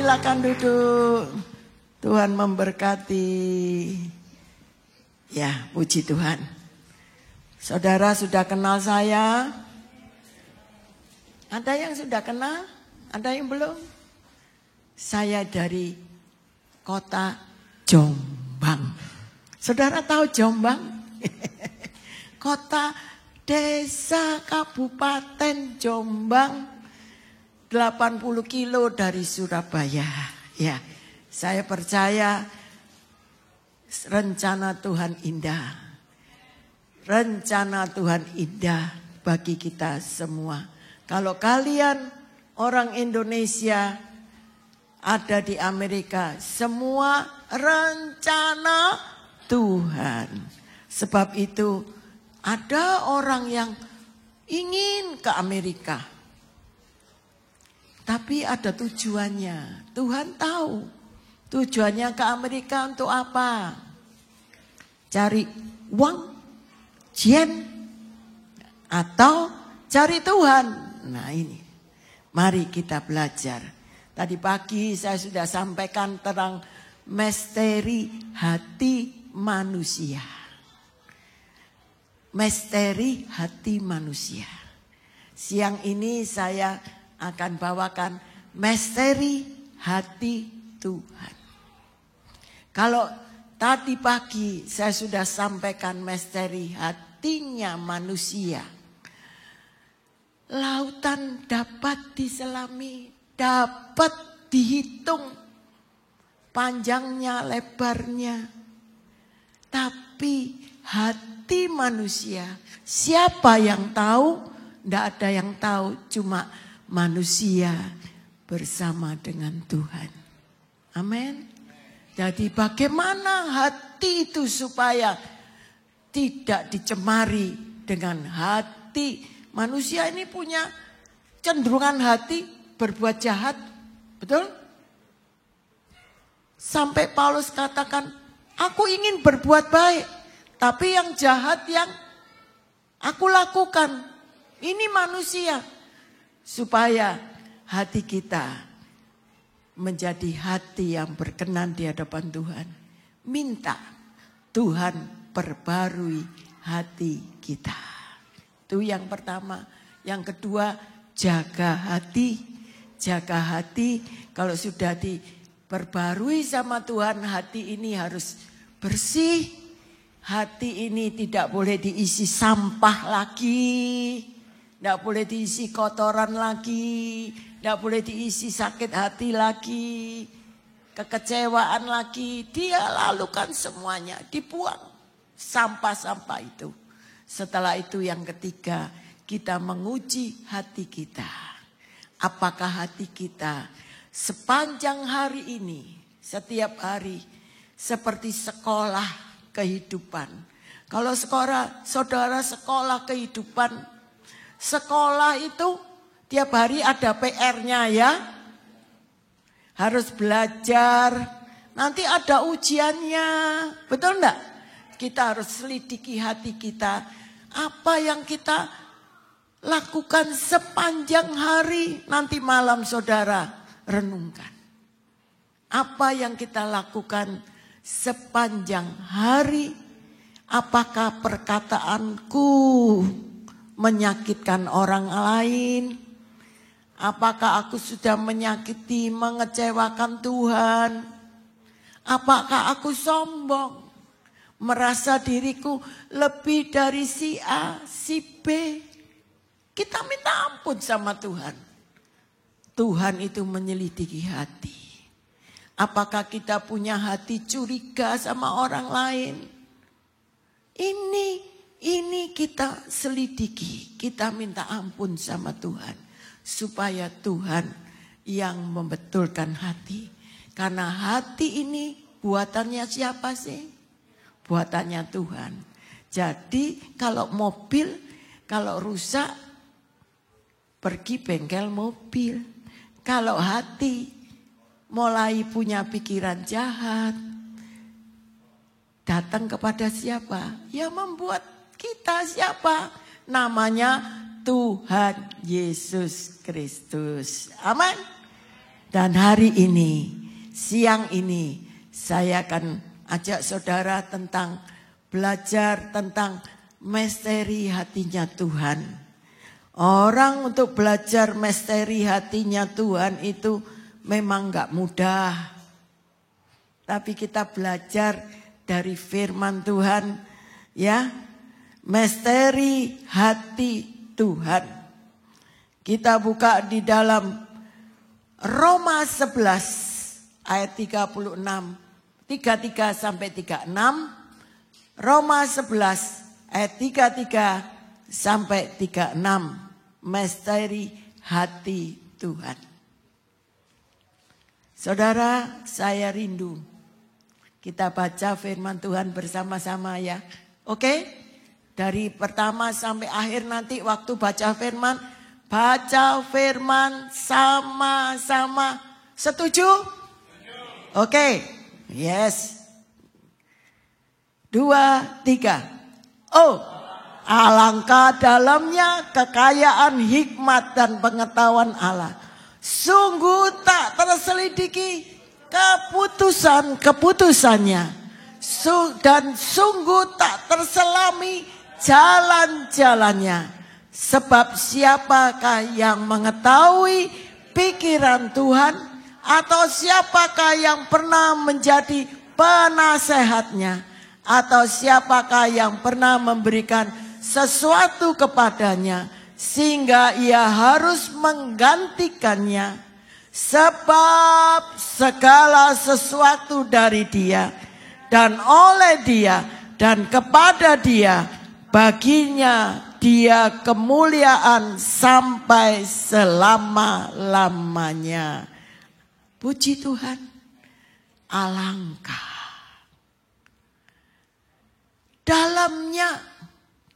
silakan duduk. Tuhan memberkati. Ya, puji Tuhan. Saudara sudah kenal saya? Ada yang sudah kenal? Ada yang belum? Saya dari kota Jombang. Saudara tahu Jombang? Kota, desa, kabupaten Jombang. 80 kilo dari Surabaya. Ya, saya percaya rencana Tuhan indah. Rencana Tuhan indah bagi kita semua. Kalau kalian orang Indonesia ada di Amerika, semua rencana Tuhan. Sebab itu ada orang yang ingin ke Amerika. Tapi ada tujuannya. Tuhan tahu tujuannya ke Amerika untuk apa. Cari uang, jen, atau cari Tuhan. Nah ini, mari kita belajar. Tadi pagi saya sudah sampaikan tentang misteri hati manusia. Misteri hati manusia. Siang ini saya akan bawakan misteri hati Tuhan. Kalau tadi pagi saya sudah sampaikan misteri hatinya manusia. Lautan dapat diselami, dapat dihitung panjangnya, lebarnya. Tapi hati manusia, siapa yang tahu? Tidak ada yang tahu, cuma manusia bersama dengan Tuhan. Amin. Jadi bagaimana hati itu supaya tidak dicemari dengan hati. Manusia ini punya cenderungan hati berbuat jahat. Betul? Sampai Paulus katakan, aku ingin berbuat baik. Tapi yang jahat yang aku lakukan. Ini manusia. Supaya hati kita menjadi hati yang berkenan di hadapan Tuhan. Minta Tuhan perbarui hati kita. Itu yang pertama. Yang kedua, jaga hati. Jaga hati. Kalau sudah diperbarui sama Tuhan, hati ini harus bersih. Hati ini tidak boleh diisi sampah lagi. Tidak boleh diisi kotoran lagi. Tidak boleh diisi sakit hati lagi. Kekecewaan lagi. Dia lalukan semuanya. Dibuang sampah-sampah itu. Setelah itu yang ketiga. Kita menguji hati kita. Apakah hati kita sepanjang hari ini. Setiap hari. Seperti sekolah kehidupan. Kalau saudara sekolah kehidupan. Sekolah itu tiap hari ada PR-nya ya. Harus belajar. Nanti ada ujiannya. Betul enggak? Kita harus selidiki hati kita. Apa yang kita lakukan sepanjang hari. Nanti malam saudara renungkan. Apa yang kita lakukan sepanjang hari. Apakah perkataanku menyakitkan orang lain? Apakah aku sudah menyakiti, mengecewakan Tuhan? Apakah aku sombong? Merasa diriku lebih dari si A, si B? Kita minta ampun sama Tuhan. Tuhan itu menyelidiki hati. Apakah kita punya hati curiga sama orang lain? Ini kita selidiki, kita minta ampun sama Tuhan. Supaya Tuhan yang membetulkan hati. Karena hati ini buatannya siapa sih? Buatannya Tuhan. Jadi kalau mobil, kalau rusak, pergi bengkel mobil. Kalau hati mulai punya pikiran jahat, datang kepada siapa? Ya membuat kita siapa? Namanya Tuhan Yesus Kristus. Amin. Dan hari ini, siang ini, saya akan ajak saudara tentang belajar tentang misteri hatinya Tuhan. Orang untuk belajar misteri hatinya Tuhan itu memang gak mudah. Tapi kita belajar dari firman Tuhan, ya. Misteri hati Tuhan. Kita buka di dalam Roma 11 ayat 36, 33 sampai 36. Roma 11 ayat 33 sampai 36. Misteri hati Tuhan. Saudara, saya rindu kita baca firman Tuhan bersama-sama ya. Oke? Dari pertama sampai akhir nanti waktu baca firman. Baca firman sama-sama. Setuju? Oke. Yes. 2, 3. Oh, alangkah dalamnya kekayaan hikmat dan pengetahuan Allah. Sungguh tak terselidiki keputusan-keputusannya. Dan sungguh tak terselami jalan-jalannya. Sebab siapakah yang mengetahui pikiran Tuhan? Atau siapakah yang pernah menjadi penasehatnya? Atau siapakah yang pernah memberikan sesuatu kepadanya sehingga ia harus menggantikannya? Sebab segala sesuatu dari Dia dan oleh Dia dan kepada Dia, baginya Dia kemuliaan sampai selama-lamanya. Puji Tuhan. Alangkah dalamnya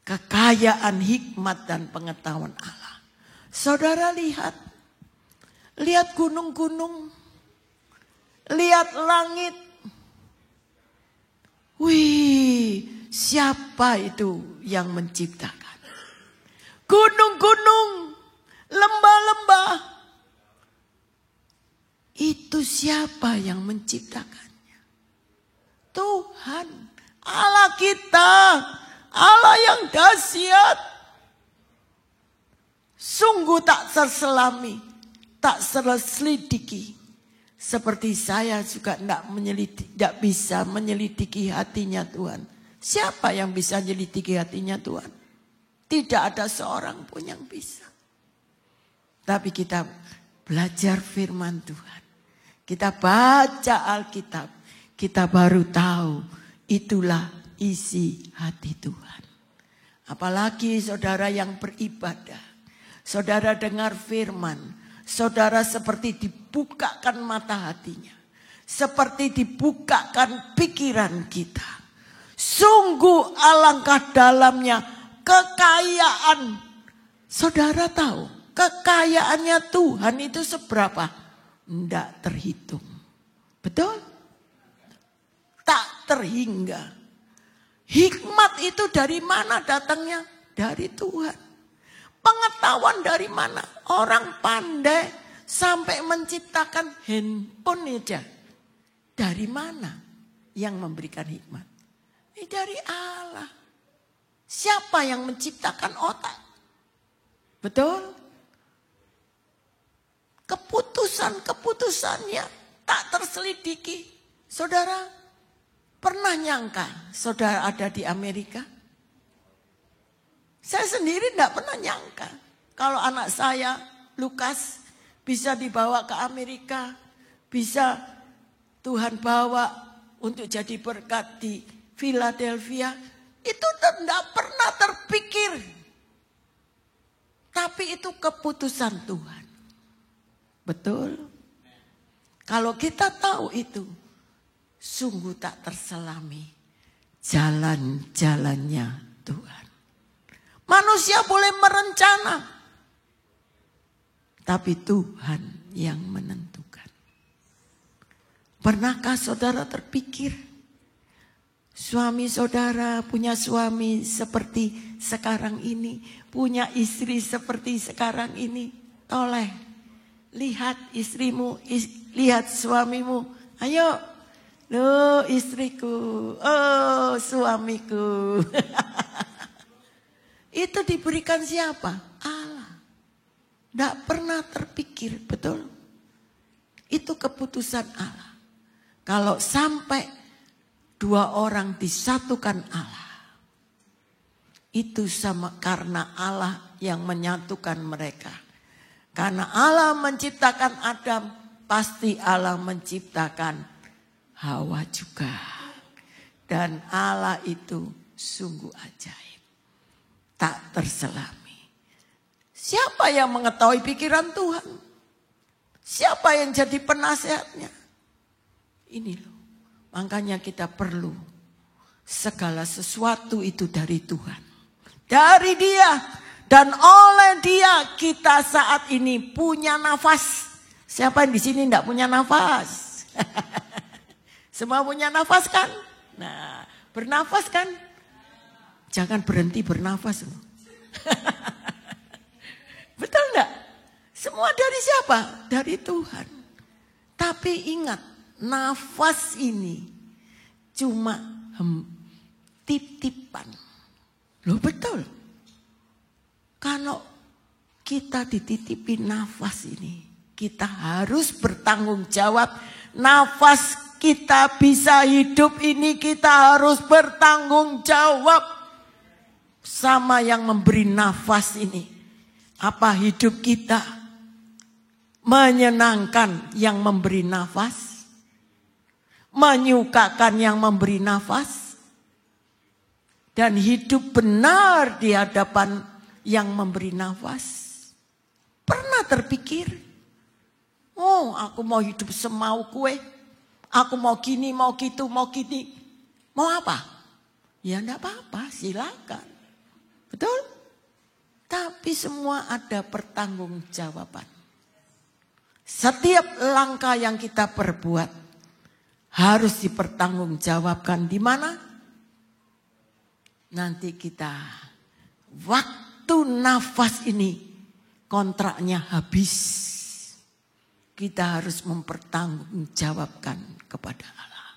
kekayaan hikmat dan pengetahuan Allah. Saudara lihat. Lihat gunung-gunung. Lihat langit. Wih, siapa itu yang menciptakan? Gunung-gunung, lembah-lembah. Itu siapa yang menciptakannya? Tuhan, Allah kita, Allah yang dahsyat. Sungguh tak terselami, tak terselidiki. Seperti saya juga tidak bisa menyelidiki hatinya Tuhan. Siapa yang bisa menyelidiki hatinya Tuhan? Tidak ada seorang pun yang bisa. Tapi kita belajar firman Tuhan. Kita baca Alkitab. Kita baru tahu itulah isi hati Tuhan. Apalagi saudara yang beribadah. Saudara dengar firman. Saudara seperti dibukakan mata hatinya. Seperti dibukakan pikiran kita. Sungguh alangkah dalamnya kekayaan. Saudara tahu kekayaannya Tuhan itu seberapa? Tidak terhitung. Betul? Tak terhingga. Hikmat itu dari mana datangnya? Dari Tuhan. Pengetahuan dari mana? Orang pandai sampai menciptakan handphone aja. Dari mana yang memberikan hikmat? Ini dari Allah. Siapa yang menciptakan otak? Betul? Keputusan-keputusannya tak terselidiki. Saudara pernah nyangka saudara ada di Amerika? Saya sendiri tidak pernah nyangka. Kalau anak saya, Lukas, bisa dibawa ke Amerika. Bisa Tuhan bawa untuk jadi berkat di Philadelphia. Itu tidak pernah terpikir. Tapi itu keputusan Tuhan. Betul? Kalau kita tahu itu, sungguh tak terselami jalan-jalannya Tuhan. Manusia boleh merencana, tapi Tuhan yang menentukan. Pernahkah saudara terpikir, suami saudara punya suami seperti sekarang ini, punya istri seperti sekarang ini? Toleh, lihat istrimu, lihat suamimu. Ayo, loh istriku, oh suamiku. Itu diberikan siapa? Allah. Tidak pernah terpikir, betul? Itu keputusan Allah. Kalau sampai dua orang disatukan Allah, itu sama karena Allah yang menyatukan mereka. Karena Allah menciptakan Adam, pasti Allah menciptakan Hawa juga. Dan Allah itu sungguh ajaib, tak terselami. Siapa yang mengetahui pikiran Tuhan? Siapa yang jadi penasehatnya? Ini loh, makanya kita perlu segala sesuatu itu dari Tuhan. Dari Dia dan oleh Dia kita saat ini punya nafas. Siapa yang di sini tidak punya nafas? Semua punya nafas kan? Nah, bernafas kan? Jangan berhenti bernafas loh. Betul enggak? Semua dari siapa? Dari Tuhan. Tapi ingat, nafas ini cuma tip-tipan. Loh betul. Kalau kita dititipin nafas ini, kita harus bertanggung jawab. Nafas kita bisa hidup ini kita harus bertanggung jawab sama yang memberi nafas ini. Apa hidup kita menyenangkan yang memberi nafas? Menyukakan yang memberi nafas? Dan hidup benar di hadapan yang memberi nafas? Pernah terpikir? Oh, aku mau hidup semau kue. Aku mau gini, mau gitu, mau gini. Mau apa? Ya enggak apa-apa, silakan. Betul? Tapi semua ada pertanggungjawaban. Setiap langkah yang kita perbuat harus dipertanggungjawabkan di mana? Nanti kita waktu nafas ini kontraknya habis. Kita harus mempertanggungjawabkan kepada Allah.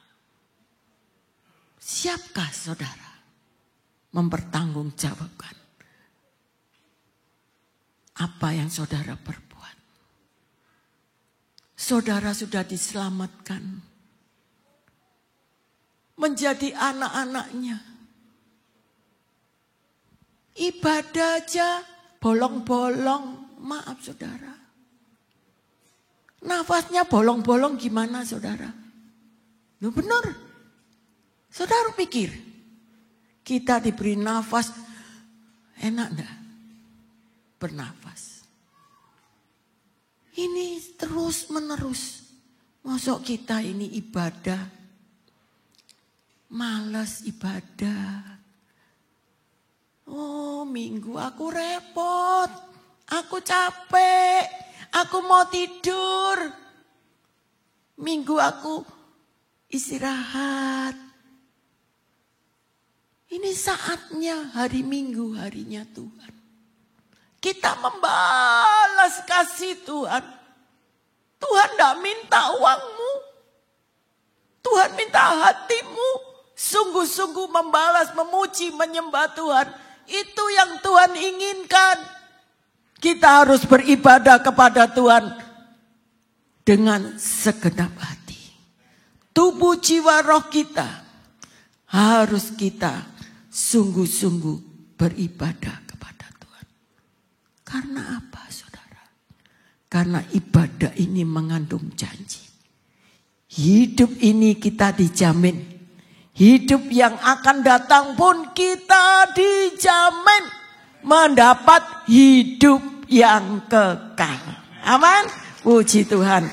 Siapkah saudara mempertanggungjawabkan apa yang saudara perbuat? Saudara sudah diselamatkan menjadi anak-anaknya. Ibadah aja bolong-bolong, maaf saudara. Nafasnya bolong-bolong gimana saudara? Loh benar. Saudara pikir kita diberi nafas enak enggak? Bernafas. Ini terus menerus. Masuk kita ini ibadah. Malas ibadah. Oh minggu aku repot. Aku capek. Aku mau tidur. Minggu aku istirahat. Ini saatnya hari Minggu, harinya Tuhan. Kita membalas kasih Tuhan. Tuhan tidak minta uangmu. Tuhan minta hatimu. Sungguh-sungguh membalas, memuji, menyembah Tuhan. Itu yang Tuhan inginkan. Kita harus beribadah kepada Tuhan dengan segenap hati. Tubuh, jiwa, roh kita harus kita sungguh-sungguh beribadah kepada Tuhan. Karena apa saudara? Karena ibadah ini mengandung janji. Hidup ini kita dijamin. Hidup yang akan datang pun kita dijamin mendapat hidup yang kekal. Amin. Puji Tuhan.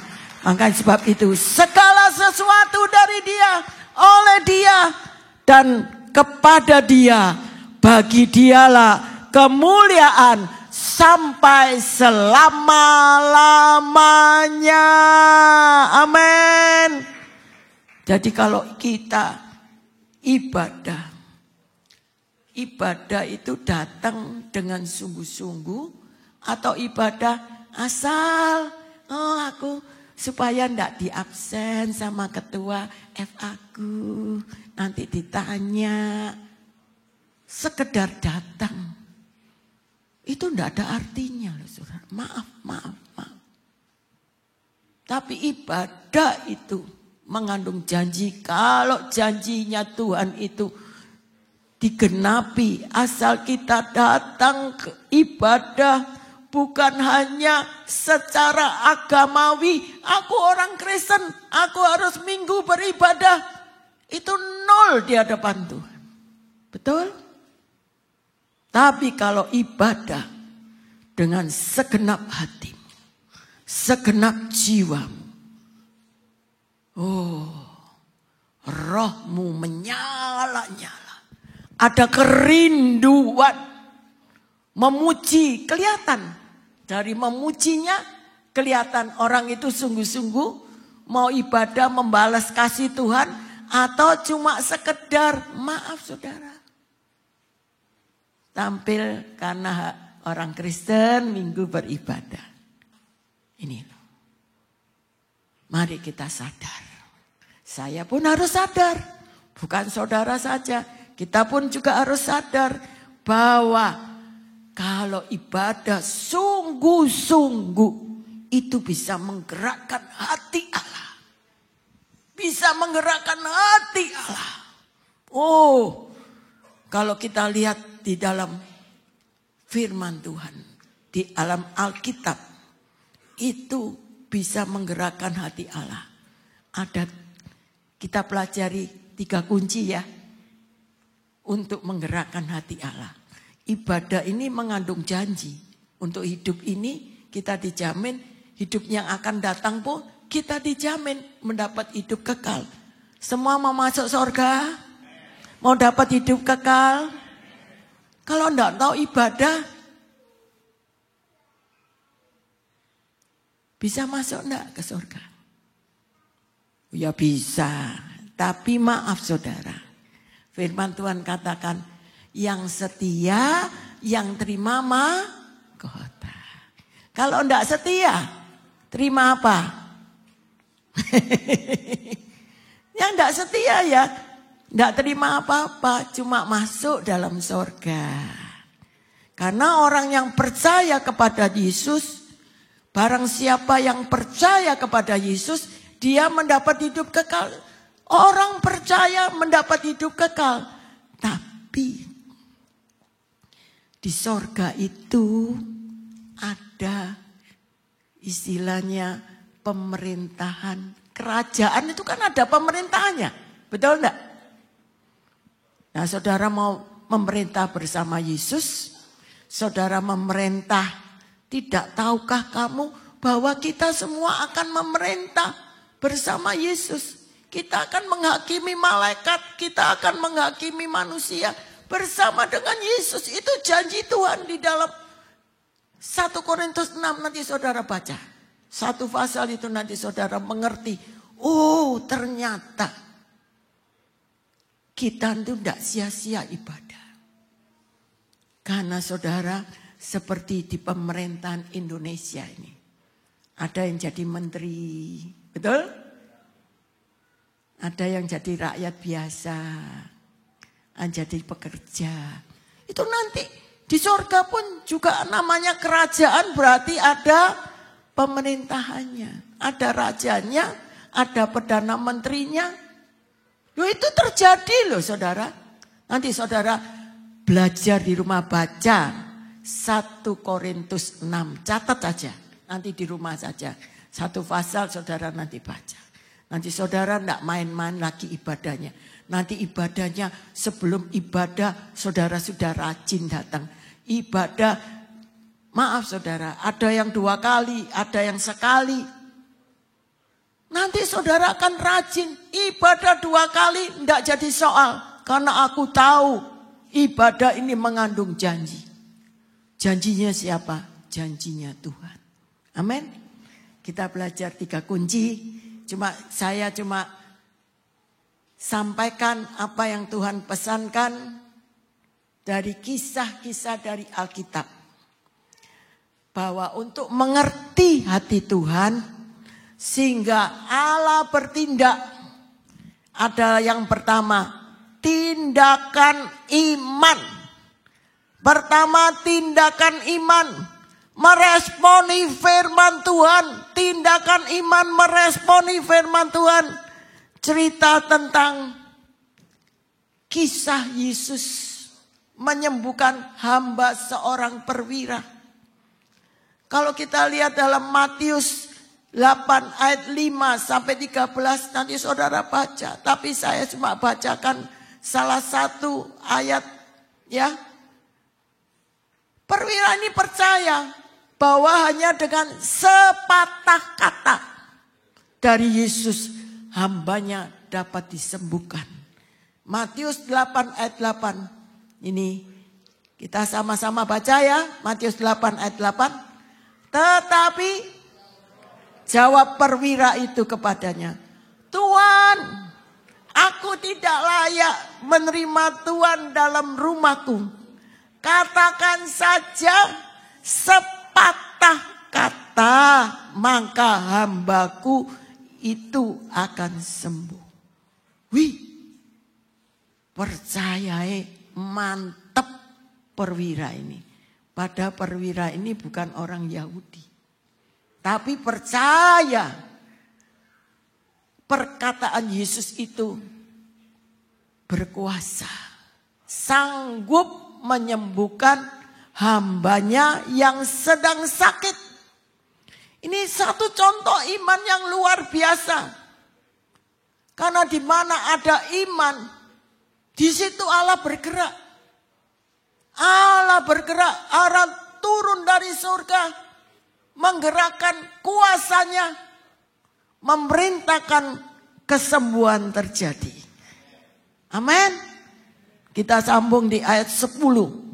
Maka sebab itu segala sesuatu dari Dia, oleh Dia, dan kepada Dia, bagi Dialah kemuliaan sampai selama-lamanya. Amin. Jadi kalau kita ibadah itu datang dengan sungguh-sungguh atau ibadah asal Oh aku supaya ndak diabsen sama ketua F aku. Nanti ditanya. Sekedar datang. Itu ndak ada artinya loh saudara. Maaf. Tapi ibadah itu mengandung janji. Kalau janjinya Tuhan itu digenapi. Asal kita datang ke ibadah. Bukan hanya secara agamawi. Aku orang Kristen. Aku harus minggu beribadah. Itu nol di hadapan Tuhan. Betul? Tapi kalau ibadah dengan segenap hatimu. Segenap jiwamu. Oh, rohmu menyala-nyala. Ada kerinduan. Memuji, kelihatan. Dari memujinya, kelihatan orang itu sungguh-sungguh mau ibadah membalas kasih Tuhan. Atau cuma sekedar maaf saudara. Tampil karena orang Kristen minggu beribadah. Ini loh. Mari kita sadar. Saya pun harus sadar. Bukan saudara saja. Kita pun juga harus sadar. Bahwa kalau ibadah sungguh-sungguh. Itu bisa menggerakkan hati Allah. Bisa menggerakkan hati Allah. Oh. Kalau kita lihat di dalam firman Tuhan. Di alam Alkitab. Itu bisa menggerakkan hati Allah. Ada kita pelajari 3 kunci ya. Untuk menggerakkan hati Allah. Ibadah ini mengandung janji. Untuk hidup ini kita dijamin. Hidup yang akan datang pun kita dijamin mendapat hidup kekal. Semua mau masuk surga? Mau dapat hidup kekal? Kalau enggak tahu ibadah. Bisa masuk enggak ke surga? Ya bisa. Tapi maaf saudara. Firman Tuhan katakan. Yang setia, yang terima mahkota. Kalau enggak setia, terima apa? Yang enggak setia ya, enggak terima apa-apa. Cuma masuk dalam surga. Karena orang yang percaya kepada Yesus. Barang siapa yang percaya kepada Yesus, dia mendapat hidup kekal. Orang percaya mendapat hidup kekal. Tapi di sorga itu ada istilahnya pemerintahan. Kerajaan itu kan ada pemerintahannya. Betul enggak? Nah saudara mau memerintah bersama Yesus. Saudara memerintah. Tidak tahukah kamu bahwa kita semua akan memerintah bersama Yesus. Kita akan menghakimi malaikat, kita akan menghakimi manusia bersama dengan Yesus. Itu janji Tuhan di dalam 1 Korintus 6 nanti saudara baca. 1 pasal itu nanti saudara mengerti. Oh ternyata kita itu tidak sia-sia ibadah. Karena saudara seperti di pemerintahan Indonesia ini. Ada yang jadi menteri, betul? Ada yang jadi rakyat biasa, jadi pekerja. Itu nanti di surga pun juga namanya kerajaan berarti ada pemerintahannya. Ada rajanya, ada perdana menterinya. Loh itu terjadi loh saudara. Nanti saudara belajar di rumah baca. 1 Korintus 6. Catat saja. Nanti di rumah saja. 1 pasal saudara nanti baca. Nanti saudara tidak main-main lagi ibadahnya. Nanti ibadahnya sebelum ibadah saudara sudah rajin datang. Ibadah, maaf saudara, ada yang 2 kali, ada yang sekali. Nanti saudara akan rajin. Ibadah 2 kali tidak jadi soal. Karena aku tahu ibadah ini mengandung janji. Janjinya siapa? Janjinya Tuhan. Amin. Kita belajar 3 kunci. Saya cuma sampaikan apa yang Tuhan pesankan dari kisah-kisah dari Alkitab. Bahwa untuk mengerti mengerti hati Tuhan sehingga Allah bertindak. Ada yang pertama, tindakan iman. Pertama, tindakan iman. Meresponi firman Tuhan. Tindakan iman meresponi firman Tuhan. Cerita tentang kisah Yesus menyembuhkan hamba seorang perwira. Kalau kita lihat dalam Matius 8 ayat 5 sampai 13 nanti saudara baca. Tapi saya cuma bacakan salah satu ayat ya. Perwira ini percaya bahwa hanya dengan sepatah kata dari Yesus hambanya dapat disembuhkan. Matius 8 ayat 8. Ini kita sama-sama baca ya. Matius 8 ayat 8. Tetapi jawab perwira itu kepadanya, Tuhan, aku tidak layak menerima Tuhan dalam rumahku. Katakan saja sepatah kata, maka hambaku itu akan sembuh. Wih, percaya mantep perwira ini. Padahal perwira ini bukan orang Yahudi. Tapi percaya perkataan Yesus itu berkuasa. Sanggup menyembuhkan hambanya yang sedang sakit. Ini satu contoh iman yang luar biasa. Karena di mana ada iman, di situ Allah bergerak. Allah bergerak, Allah turun dari surga, menggerakkan kuasanya, memerintahkan kesembuhan terjadi. Amin. Kita sambung di ayat 10.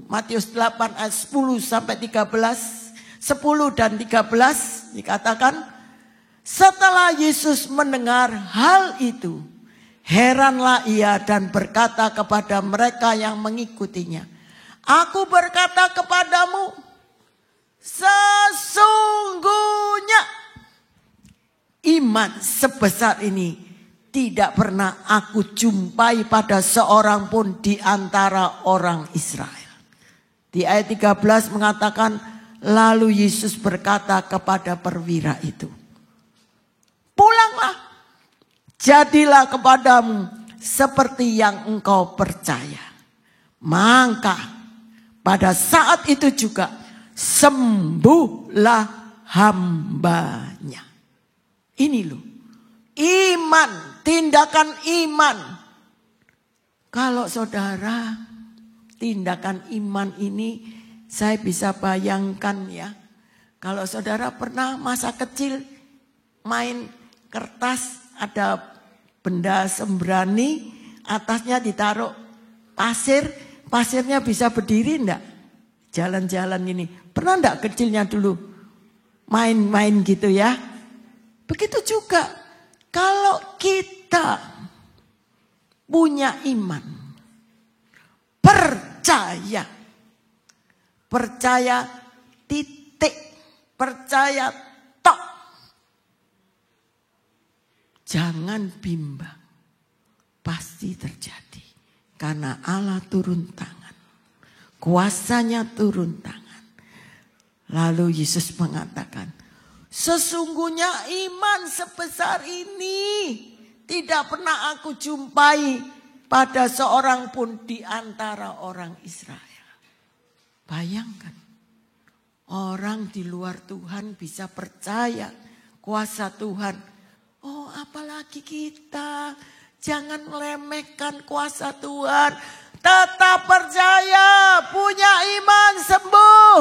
Matius 8 ayat 10 sampai 13. 10 dan 13 dikatakan, setelah Yesus mendengar hal itu, heranlah ia dan berkata kepada mereka yang mengikutinya, aku berkata kepadamu, sesungguhnya iman sebesar ini tidak pernah aku jumpai pada seorang pun di antara orang Israel. Di ayat 13 mengatakan, lalu Yesus berkata kepada perwira itu, pulanglah, jadilah kepadamu seperti yang engkau percaya. Maka pada saat itu juga sembuhlah hambanya. Ini loh, iman, tindakan iman. Kalau saudara, tindakan iman ini saya bisa bayangkan ya. Kalau saudara pernah masa kecil main kertas, ada benda sembrani, atasnya ditaruh pasir, pasirnya bisa berdiri enggak? Jalan-jalan ini. Pernah enggak kecilnya dulu main-main gitu ya? Begitu juga kalau kita punya iman, percaya titik, percaya tok. Jangan bimbang, pasti terjadi. Karena Allah turun tangan, kuasanya turun tangan. Lalu Yesus mengatakan, sesungguhnya iman sebesar ini tidak pernah aku jumpai pada seorang pun di antara orang Israel. Bayangkan, orang di luar Tuhan bisa percaya kuasa Tuhan. Oh, apalagi kita, jangan meremehkan kuasa Tuhan. Tetap percaya, punya iman, sembuh.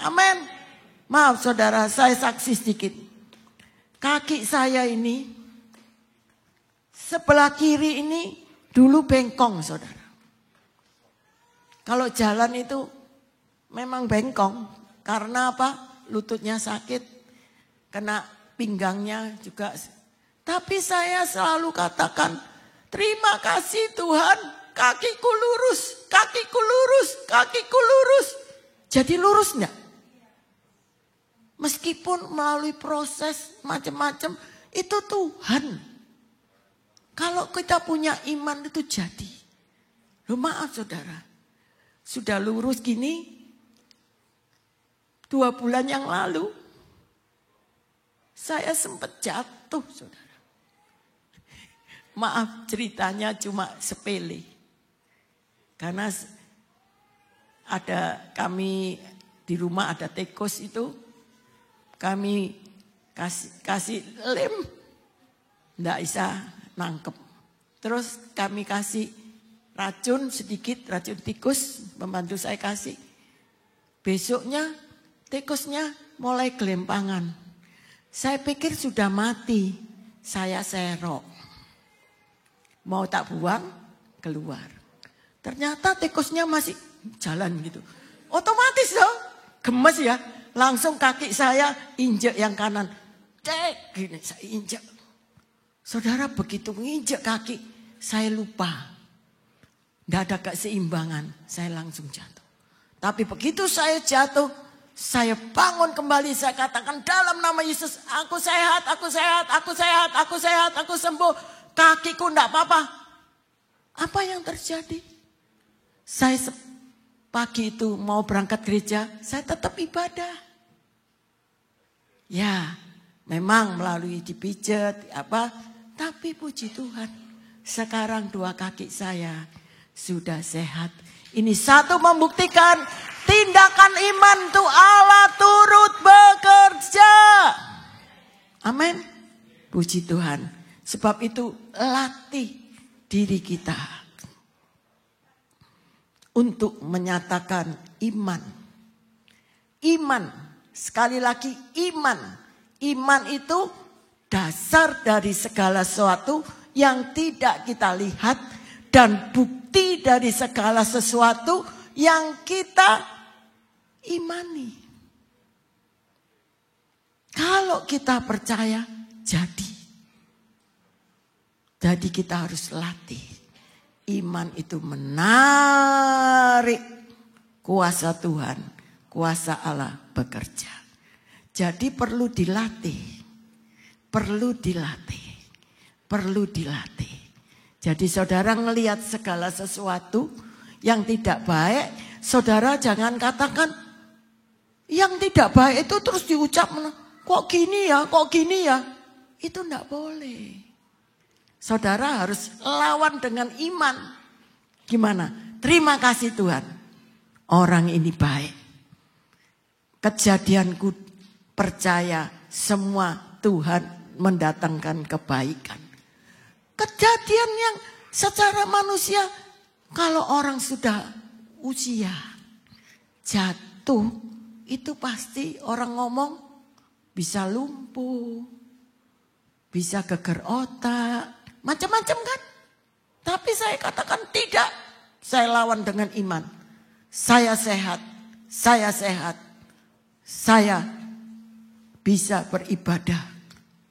Amin. Maaf saudara, saya saksi sedikit. Kaki saya ini, sebelah kiri ini dulu bengkong saudara. Kalau jalan itu memang bengkong. Karena apa? Lututnya sakit, kena pinggangnya juga. Tapi saya selalu katakan, terima kasih Tuhan, kakiku lurus, kakiku lurus, kakiku lurus. Jadi lurus enggak? Meskipun melalui proses macam-macam, itu Tuhan. Kalau kita punya iman itu jadi. Loh maaf saudara, sudah lurus gini, 2 bulan yang lalu, saya sempat jatuh saudara. Maaf ceritanya cuma sepele. Karena kami di rumah ada tikus itu, kami kasih lem, enggak bisa nangkep. Terus kami kasih racun sedikit, racun tikus, pembantu saya kasih. Besoknya tikusnya mulai gelempangan. Saya pikir sudah mati, saya serok. Mau tak buang, keluar. Ternyata tikusnya masih jalan gitu. Otomatis dong, gemes ya. Langsung kaki saya injek yang kanan. Cek, gini saya injek. Saudara begitu nginjek kaki, saya lupa. Tidak ada keseimbangan, saya langsung jatuh. Tapi begitu saya jatuh, saya bangun kembali, saya katakan dalam nama Yesus, aku sehat, aku sehat, aku sehat, aku sehat, aku sembuh. Kakiku enggak apa-apa. Apa yang terjadi? Saya pagi itu mau berangkat gereja, saya tetap ibadah. Ya, memang melalui dipijat, tapi puji Tuhan. Sekarang 2 kaki saya sudah sehat. Ini satu membuktikan tindakan iman itu Allah turut bekerja. Amin. Puji Tuhan. Sebab itu latih diri kita untuk menyatakan iman. Iman, sekali lagi iman. Iman itu dasar dari segala sesuatu yang tidak kita lihat dan bukti dari segala sesuatu yang kita imani. Kalau kita percaya, jadi. Jadi kita harus latih. Iman itu menarik kuasa Tuhan, kuasa Allah bekerja. Jadi perlu dilatih. Perlu dilatih. Perlu dilatih. Jadi saudara ngelihat segala sesuatu yang tidak baik, saudara jangan katakan yang tidak baik itu terus diucap, kok gini ya, kok gini ya. Itu enggak boleh. Saudara harus lawan dengan iman. Gimana? Terima kasih Tuhan. Orang ini baik. Kejadianku percaya semua Tuhan mendatangkan kebaikan. Kejadian yang secara manusia, kalau orang sudah usia jatuh, itu pasti orang ngomong bisa lumpuh, bisa geger otak. Macam-macam kan. Tapi saya katakan tidak. Saya lawan dengan iman. Saya sehat. Saya sehat. Saya bisa beribadah.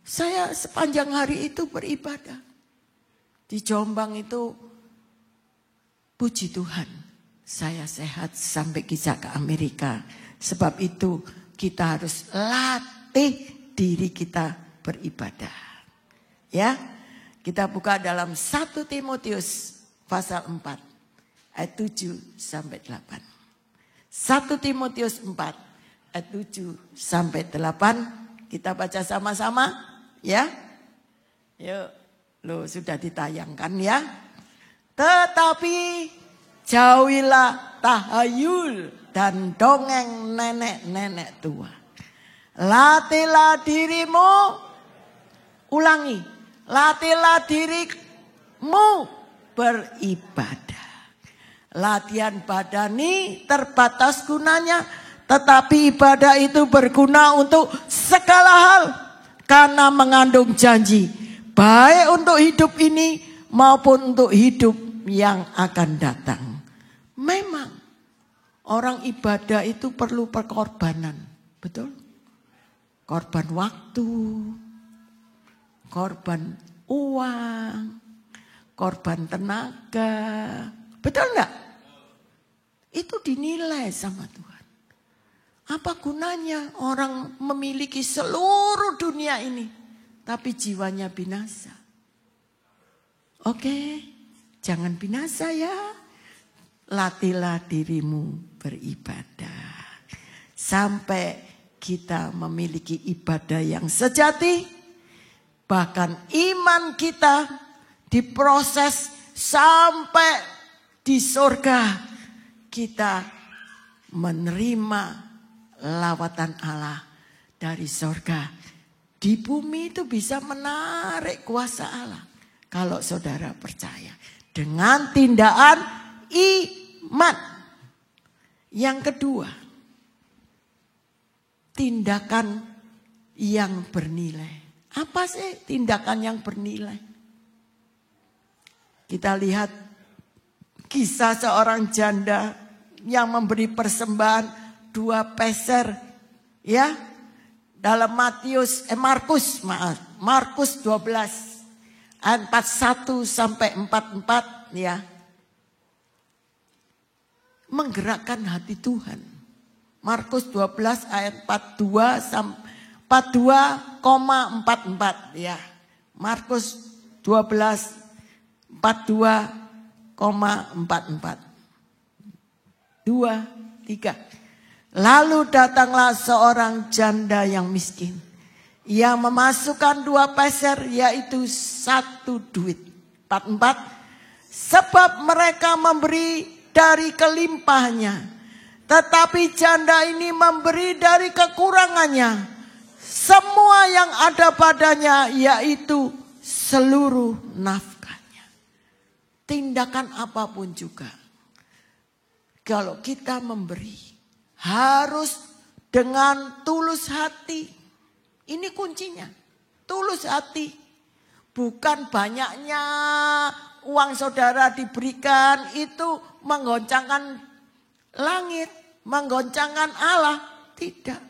Saya sepanjang hari itu beribadah. Di Jombang itu puji Tuhan. Saya sehat sampai bisa ke Amerika. Sebab itu kita harus latih diri kita beribadah. Ya. Kita buka dalam 1 Timotius pasal 4 ayat 7 sampai 8. 1 Timotius 4 ayat 7 sampai 8. Kita baca sama-sama ya. Yuk, lo sudah ditayangkan ya. Tetapi jauhilah tahayul dan dongeng nenek-nenek tua. Latihlah dirimu, ulangi. Latihlah dirimu beribadah. Latihan badani terbatas gunanya, tetapi ibadah itu berguna untuk segala hal karena mengandung janji, baik untuk hidup ini maupun untuk hidup yang akan datang. Memang orang ibadah itu perlu perkorbanan, betul? Korban waktu, korban uang, korban tenaga. Betul enggak? Itu dinilai sama Tuhan. Apa gunanya orang memiliki seluruh dunia ini, tapi jiwanya binasa? Oke, jangan binasa ya. Latihlah dirimu beribadah. Sampai kita memiliki ibadah yang sejati. Bahkan iman kita diproses sampai di surga. Kita menerima lawatan Allah dari surga. Di bumi itu bisa menarik kuasa Allah. Kalau saudara percaya. Dengan tindakan iman. Yang kedua. Tindakan yang bernilai. Apa sih tindakan yang bernilai? Kita lihat kisah seorang janda yang memberi persembahan 2 peser. Ya. Dalam Markus 12 ayat 41 sampai 44 ya. Menggerakkan hati Tuhan. Markus 12 ayat 42,44 ya. Markus 12 42,44. 2, 3. Lalu datanglah seorang janda yang miskin. Yang memasukkan 2 peser yaitu 1 duit. 44. Sebab mereka memberi dari kelimpahannya. Tetapi janda ini memberi dari kekurangannya. Semua yang ada padanya yaitu seluruh nafkahnya. Tindakan apapun juga. Kalau kita memberi harus dengan tulus hati. Ini kuncinya. Tulus hati. Bukan banyaknya uang saudara diberikan itu menggoncangkan langit, menggoncangkan Allah. Tidak.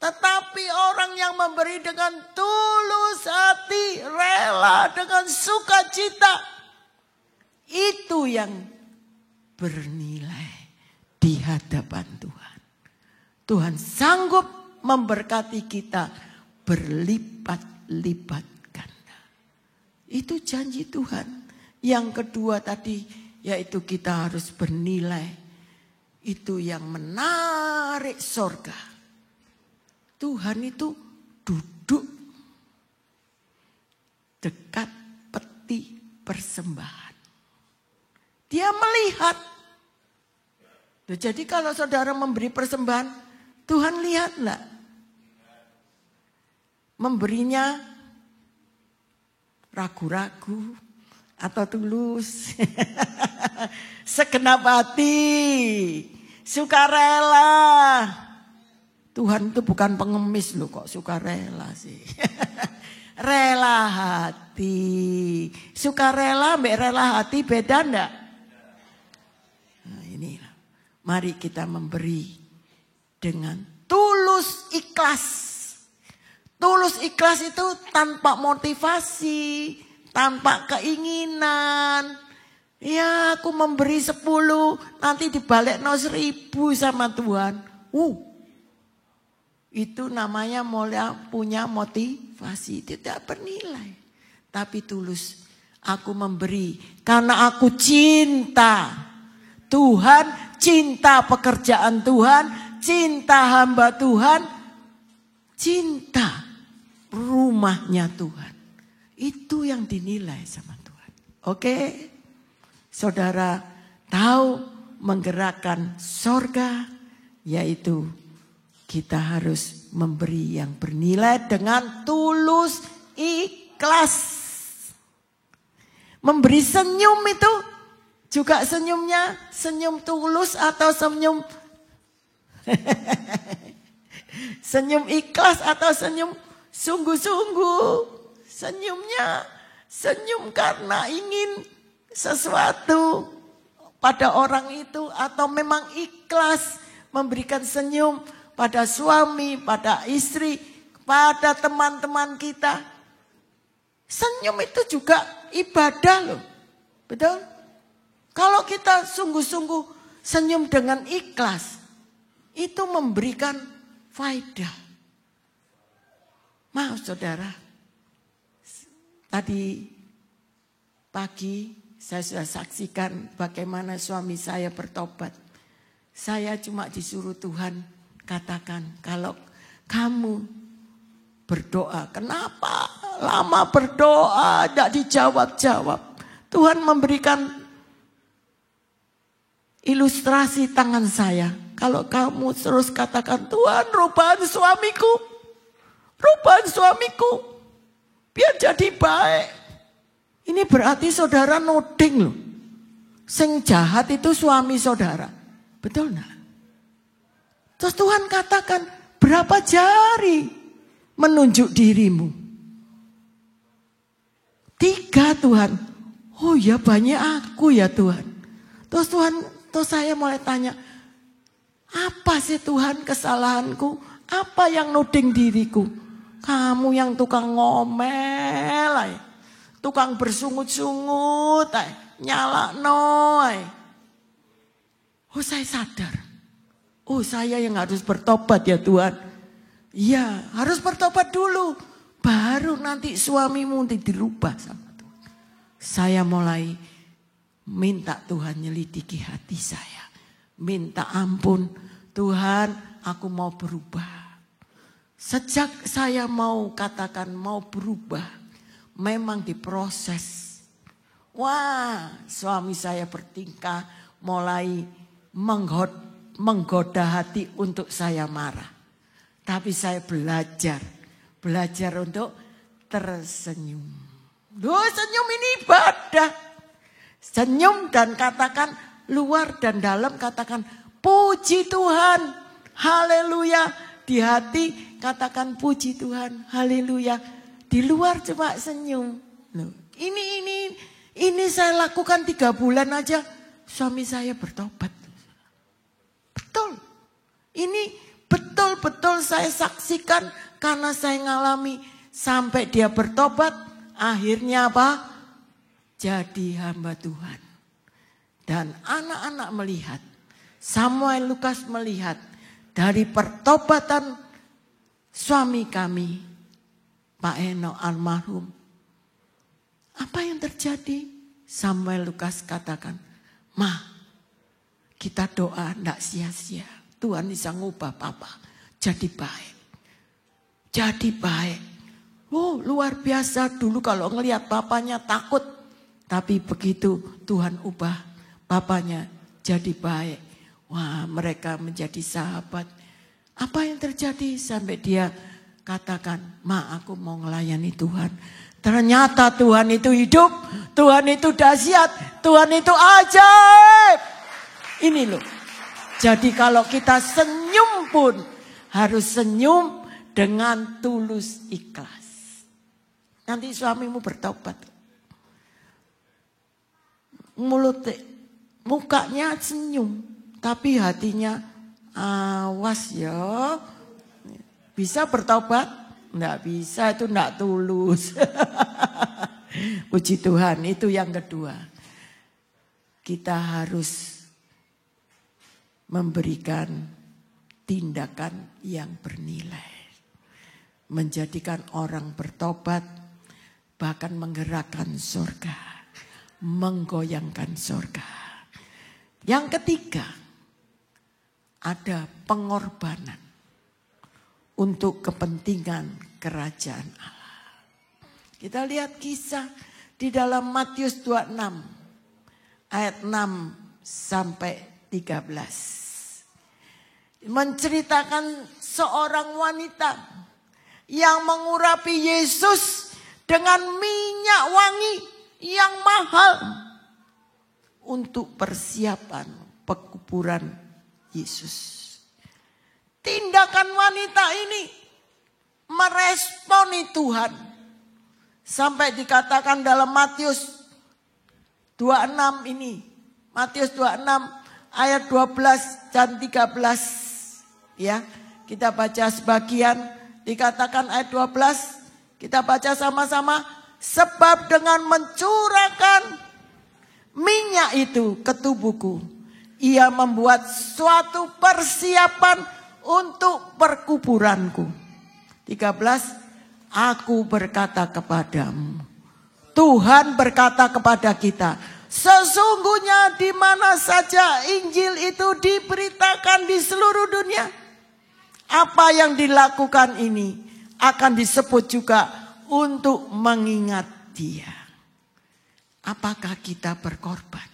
Tetapi orang yang memberi dengan tulus hati, rela, dengan sukacita. Itu yang bernilai di hadapan Tuhan. Tuhan sanggup memberkati kita berlipat-lipat ganda. Itu janji Tuhan. Yang kedua tadi yaitu kita harus bernilai. Itu yang menarik surga. Tuhan itu duduk dekat peti persembahan. Dia melihat. Jadi kalau saudara memberi persembahan, Tuhan lihat enggak? Memberinya ragu-ragu atau tulus. Segenap hati, sukarela. Tuhan itu bukan pengemis loh, kok sukarela sih. Rela hati. Sukarela mbak rela hati beda enggak? Nah inilah. Mari kita memberi dengan tulus ikhlas. Tulus ikhlas itu tanpa motivasi, tanpa keinginan. Ya aku memberi 10, nanti dibalik 1.000 sama Tuhan. Itu namanya punya motivasi, tidak bernilai. Tapi tulus, aku memberi karena aku cinta Tuhan, cinta pekerjaan Tuhan, cinta hamba Tuhan, cinta rumahnya Tuhan. Itu yang dinilai sama Tuhan. Oke, saudara tahu menggerakkan sorga, yaitu kita harus memberi yang bernilai dengan tulus ikhlas. Memberi senyum itu juga senyumnya senyum tulus atau senyum senyum ikhlas atau senyum sungguh-sungguh. Senyumnya senyum karena ingin sesuatu pada orang itu atau memang ikhlas memberikan senyum pada suami, pada istri, pada teman-teman kita. Senyum itu juga ibadah loh. Betul? Kalau kita sungguh-sungguh senyum dengan ikhlas. itu memberikan faedah. Maaf saudara, tadi pagi saya sudah saksikan bagaimana suami saya bertobat. Saya cuma disuruh Tuhan katakan, kalau kamu berdoa, kenapa lama berdoa tidak dijawab-jawab. Tuhan memberikan ilustrasi tangan saya. Kalau kamu terus katakan, Tuhan rubahan suamiku, biar jadi baik. Ini berarti saudara noding loh. Sing jahat itu suami saudara. Betul enggak? Terus Tuhan katakan, berapa jari menunjuk dirimu? 3 Tuhan. Oh ya banyak aku ya Tuhan. Terus saya mulai tanya, apa sih Tuhan kesalahanku? Apa yang nuding diriku? Kamu yang tukang ngomel, tukang bersungut-sungut, nyalakno. Oh saya sadar. Oh saya yang harus bertobat ya Tuhan. Iya harus bertobat dulu. Baru nanti suamimu dirubah sama Tuhan. Saya mulai minta Tuhan nyelidiki hati saya. Minta ampun. Tuhan aku mau berubah. Sejak saya mau katakan mau berubah. Memang diproses. Wah suami saya bertingkah mulai menggoda hati untuk saya marah. Tapi saya belajar untuk tersenyum. Loh, senyum ini ibadah. Senyum dan katakan luar dan dalam katakan puji Tuhan. Haleluya. Di hati katakan puji Tuhan. Haleluya. Di luar cuma senyum. Loh, ini saya lakukan 3 bulan aja. Suami saya bertobat. Betul. Ini betul-betul saya saksikan karena saya ngalami sampai dia bertobat. Akhirnya apa? Jadi hamba Tuhan. Dan anak-anak melihat. Samuel Lukas melihat. Dari pertobatan suami kami. Pak Eno almarhum. Apa yang terjadi? Samuel Lukas katakan. Ma, kita doa tidak sia-sia. Tuhan bisa ngubah papa. Jadi baik. Jadi baik. Oh luar biasa. Dulu kalau ngelihat papanya takut. Tapi begitu Tuhan ubah papanya jadi baik. Wah mereka menjadi sahabat. Apa yang terjadi sampai dia katakan, Ma aku mau melayani Tuhan. Ternyata Tuhan itu hidup, Tuhan itu dahsyat, Tuhan itu ajaib. Ini loh. Jadi kalau kita senyum pun harus senyum dengan tulus ikhlas. Nanti suamimu bertobat. Mukanya senyum. Tapi hatinya awas ya. Bisa bertobat? Enggak bisa, itu enggak tulus. Puji Tuhan, itu yang kedua. Kita harus memberikan tindakan yang bernilai. Menjadikan orang bertobat, bahkan menggerakkan surga. Menggoyangkan surga. Yang ketiga, ada pengorbanan untuk kepentingan kerajaan Allah. Kita lihat kisah di dalam Matius 26 ayat 6 sampai 13. Menceritakan seorang wanita yang mengurapi Yesus dengan minyak wangi yang mahal untuk persiapan pekuburan Yesus. Tindakan wanita ini meresponi Tuhan. Sampai dikatakan dalam Matius 26 ini. Matius 26 ayat 12 dan 13. Ya, kita baca sebagian. Dikatakan ayat 12. Kita baca sama-sama. Sebab dengan mencurahkan minyak itu ke tubuhku. Ia membuat suatu persiapan untuk perkuburanku. 13, aku berkata kepadamu. Tuhan berkata kepada kita, sesungguhnya di mana saja Injil itu diberitakan di seluruh dunia, apa yang dilakukan ini akan disebut juga untuk mengingat Dia. Apakah kita berkorban?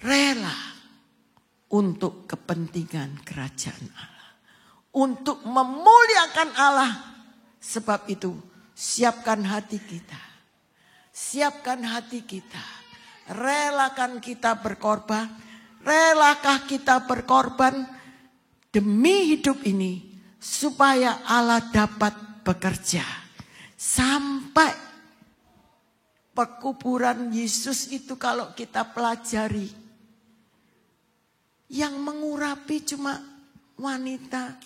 Rela untuk kepentingan kerajaan Allah. Untuk memuliakan Allah. Sebab itu siapkan hati kita. Siapkan hati kita. Relakan kita berkorban. Relakah kita berkorban demi hidup ini. Supaya Allah dapat bekerja. Sampai perkuburan Yesus itu kalau kita pelajari. Yang mengurapi cuma wanita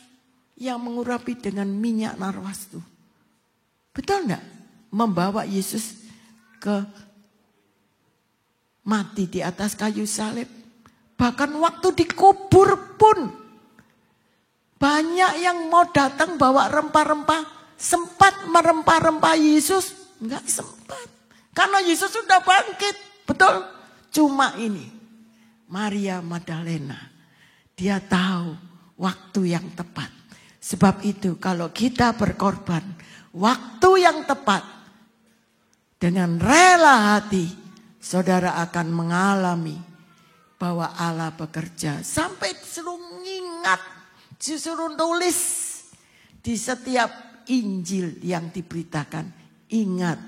yang mengurapi dengan minyak narwastu. Betul enggak? Membawa Yesus ke mati di atas kayu salib. Bahkan waktu dikubur pun banyak yang mau datang bawa rempah-rempah. Sempat merempah-rempah Yesus? Enggak sempat. Karena Yesus sudah bangkit. Betul? Cuma ini. Maria Magdalena, dia tahu waktu yang tepat. Sebab itu kalau kita berkorban, waktu yang tepat, dengan rela hati, saudara akan mengalami bahwa Allah bekerja. Sampai disuruh ingat, disuruh tulis di setiap Injil yang diberitakan. Ingat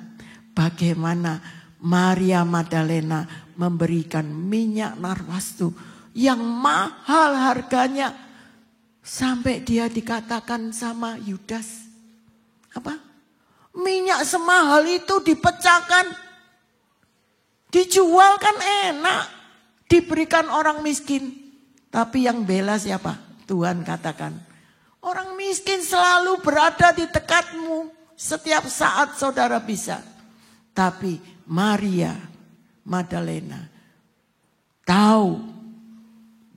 bagaimana Maria Magdalena memberikan minyak narwastu yang mahal harganya. Sampai dia dikatakan sama Yudas. Apa? Minyak semahal itu dipecahkan. Dijual kan enak. Diberikan orang miskin. Tapi yang bela siapa? Tuhan katakan. Orang miskin selalu berada di dekatmu. Setiap saat saudara bisa. Tapi Maria Magdalena tahu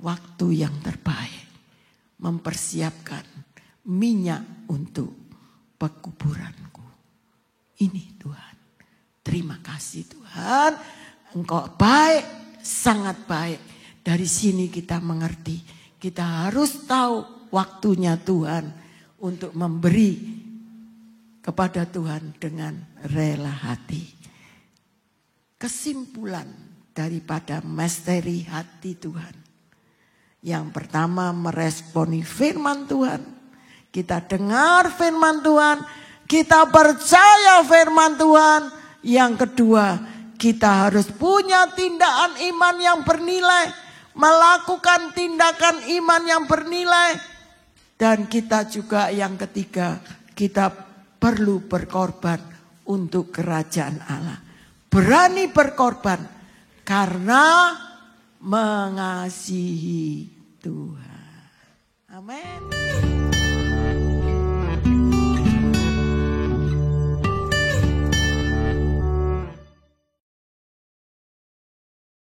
waktu yang terbaik. Mempersiapkan minyak untuk perkuburanku. Ini Tuhan. Terima kasih Tuhan. Engkau baik, sangat baik. Dari sini kita mengerti. Kita harus tahu waktunya Tuhan untuk memberi kepada Tuhan dengan rela hati. Kesimpulan daripada misteri hati Tuhan. Yang pertama meresponi firman Tuhan. Kita dengar firman Tuhan. Kita percaya firman Tuhan. Yang kedua kita harus punya tindakan iman yang bernilai. Melakukan tindakan iman yang bernilai. Dan kita juga yang ketiga kita perlu berkorban untuk kerajaan Allah. Berani berkorban karena mengasihi Tuhan. Amin.